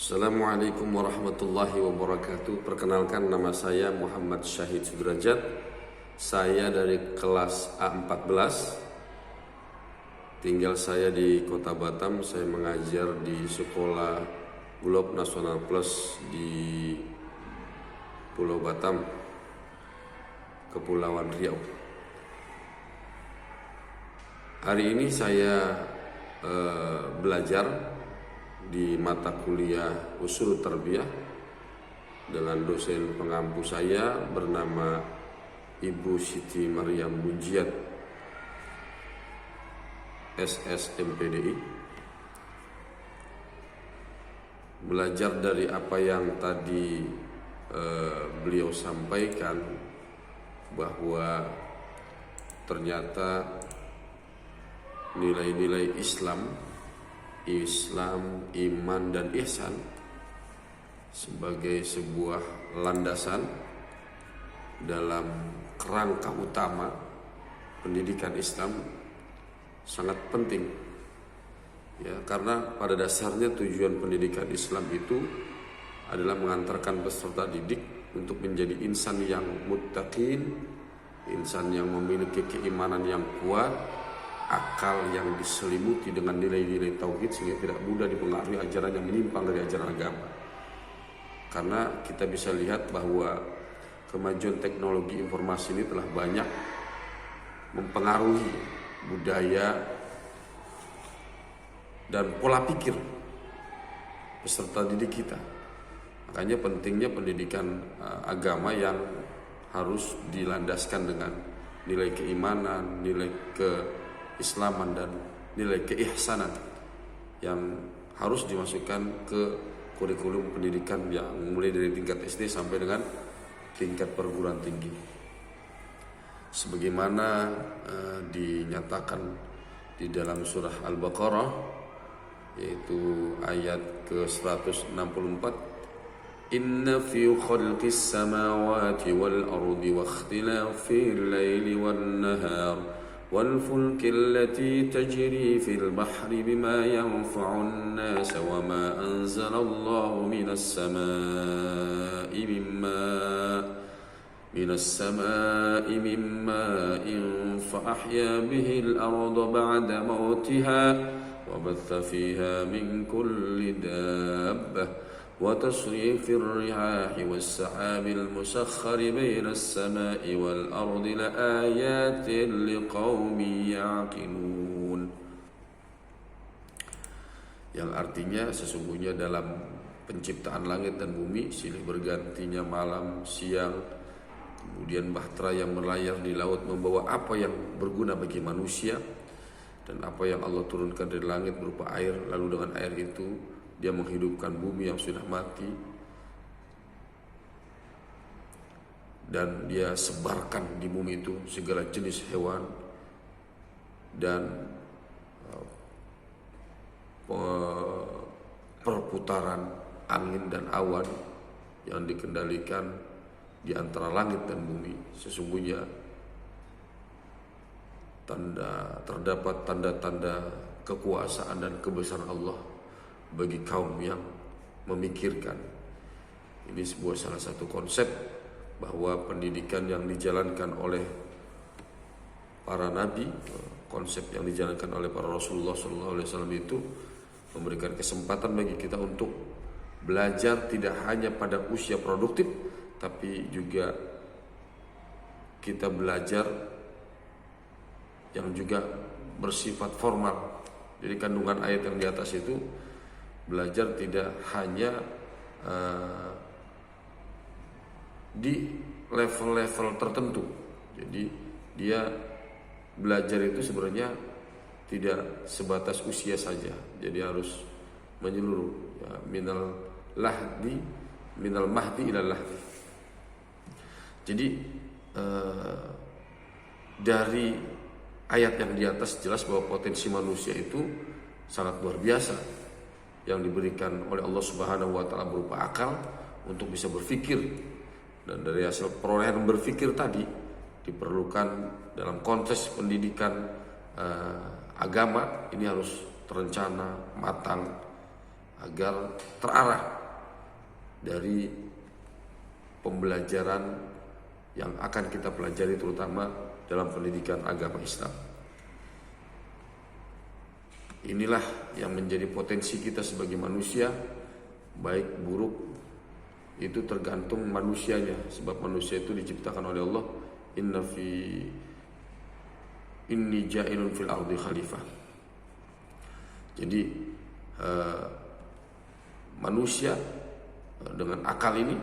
Assalamualaikum warahmatullahi wabarakatuh. Perkenalkan, nama saya Muhammad Syahid Sudrajat. Saya dari kelas A14. Tinggal saya di Kota Batam. Saya mengajar di Sekolah Globe Nasional Plus di Pulau Batam, Kepulauan Riau. Hari ini saya belajar di mata kuliah Ushul Tarbiyah dengan dosen pengampu saya bernama Ibu Siti Maryam Munjiat, SSMPDI. Belajar dari apa yang tadi beliau sampaikan, bahwa ternyata nilai-nilai Islam, iman dan ihsan sebagai sebuah landasan dalam kerangka utama pendidikan Islam sangat penting. Ya, karena pada dasarnya tujuan pendidikan Islam itu adalah mengantarkan peserta didik untuk menjadi insan yang muttaqin, insan yang memiliki keimanan yang kuat, akal yang diselimuti dengan nilai-nilai tauhid sehingga tidak mudah dipengaruhi ajaran yang menyimpang dari ajaran agama. Karena kita bisa lihat bahwa kemajuan teknologi informasi ini telah banyak mempengaruhi budaya dan pola pikir peserta didik kita. Makanya pentingnya pendidikan agama yang harus dilandaskan dengan nilai keimanan, nilai keislaman dan nilai keihsanan yang harus dimasukkan ke kurikulum pendidikan yang mulai dari tingkat SD sampai dengan tingkat perguruan tinggi. Sebagaimana dinyatakan di dalam surah Al-Baqarah, yaitu ayat ke-164, Inna fi khalqis samawati wal ardi wa ikhtilafil laili wan nahar والفلك التي تجري في البحر بما ينفع الناس وما أنزل الله من السماء من ماء فأحيا به الأرض بعد موتها وبث فيها من كل دابة وتصريف الرياح والسحاب المسخر بين السماء والأرض لآيات لقوم يعقلون. Yang artinya sesungguhnya dalam penciptaan langit dan bumi, silih bergantinya malam, siang, kemudian bahtera yang berlayar di laut membawa apa yang berguna bagi manusia, dan apa yang Allah turunkan dari langit berupa air, lalu dengan air itu Dia menghidupkan bumi yang sudah mati dan Dia sebarkan di bumi itu segala jenis hewan dan perputaran angin dan awan yang dikendalikan di antara langit dan bumi. Sesungguhnya terdapat tanda-tanda kekuasaan dan kebesaran Allah bagi kaum yang memikirkan. Ini sebuah salah satu konsep bahwa pendidikan yang dijalankan oleh para nabi, konsep yang dijalankan oleh para Rasulullah SAW itu memberikan kesempatan bagi kita untuk belajar tidak hanya pada usia produktif, tapi juga kita belajar yang juga bersifat formal. Jadi kandungan ayat yang di atas itu, belajar tidak hanya di level-level tertentu. Jadi dia belajar itu sebenarnya tidak sebatas usia saja. Jadi harus menyeluruh, ya, minal mahdi ilal lahdi. Jadi dari ayat yang di atas jelas bahwa potensi manusia itu sangat luar biasa yang diberikan oleh Allah Subhanahu wa taala berupa akal untuk bisa berpikir, dan dari hasil perolehan berpikir tadi diperlukan dalam konteks pendidikan agama ini harus terencana, matang, agar terarah dari pembelajaran yang akan kita pelajari terutama dalam pendidikan agama Islam. Inilah yang menjadi potensi kita sebagai manusia, baik buruk itu tergantung manusianya, sebab manusia itu diciptakan oleh Allah, inni ja'ilun fil ardi khalifah. Jadi manusia dengan akal ini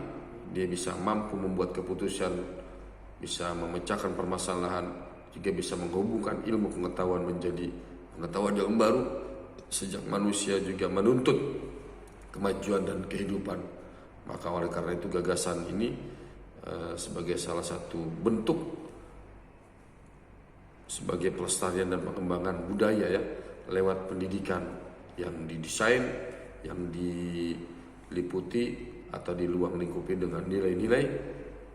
dia bisa mampu membuat keputusan, bisa memecahkan permasalahan, juga bisa menghubungkan ilmu pengetahuan menjadi pengetahuan yang baru. Sejak manusia juga menuntut kemajuan dan kehidupan, maka oleh karena itu gagasan ini sebagai salah satu bentuk sebagai pelestarian dan pengembangan budaya ya, lewat pendidikan yang didesain, yang diliputi atau di luang lingkupi dengan nilai-nilai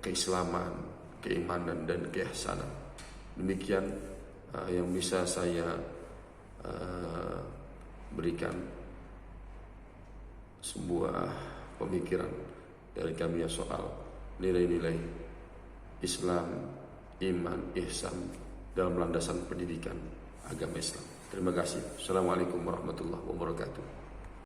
keislaman, keimanan dan keihsanan. Demikian yang bisa saya berikan sebuah pemikiran dari kami soal nilai-nilai Islam, iman, ihsan dalam landasan pendidikan agama Islam. Terima kasih. Assalamualaikum warahmatullahi wabarakatuh.